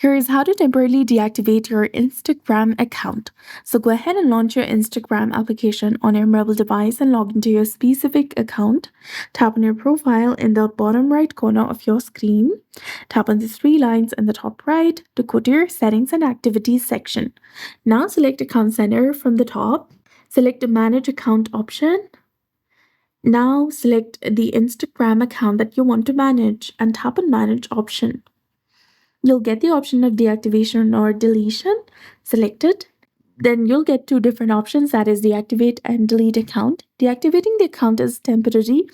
Here is how to temporarily deactivate your Instagram account. So go ahead and launch your Instagram application on your mobile device and log into your specific account. Tap on your profile in the bottom right corner of your screen. Tap on the three lines in the top right to go to your settings and activities section. Now select Account Center from the top. Select the Manage Account option. Now select the Instagram account that you want to manage and tap on Manage option. You'll get the option of deactivation or deletion. Select it. Then you'll get two different options, that is deactivate and delete account. Deactivating the account is temporary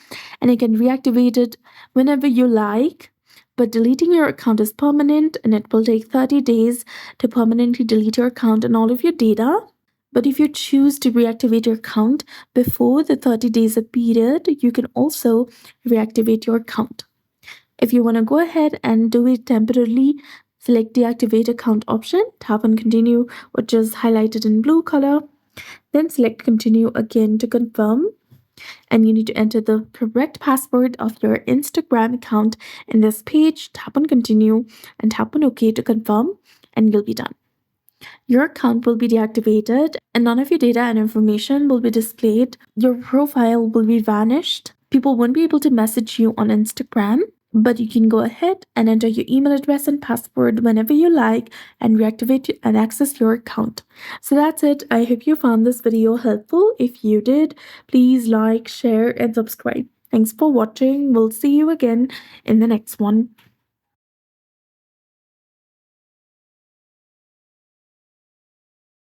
and you can reactivate it whenever you like. But deleting your account is permanent and it will take 30 days to permanently delete your account and all of your data. But if you choose to reactivate your account before the 30 days of period, you can also reactivate your account. If you want to go ahead and do it temporarily, select deactivate account option, tap on continue, which is highlighted in blue color. Then select continue again to confirm. And you need to enter the correct password of your Instagram account in this page. Tap on continue and tap on OK to confirm, and you'll be done. Your account will be deactivated and none of your data and information will be displayed. Your profile will be vanished. People won't be able to message you on Instagram, but you can go ahead and enter your email address and password whenever you like and reactivate and access your account. So that's it. I hope you found this video helpful. If you did, please like, share, and subscribe. Thanks for watching. We'll see you again in the next one.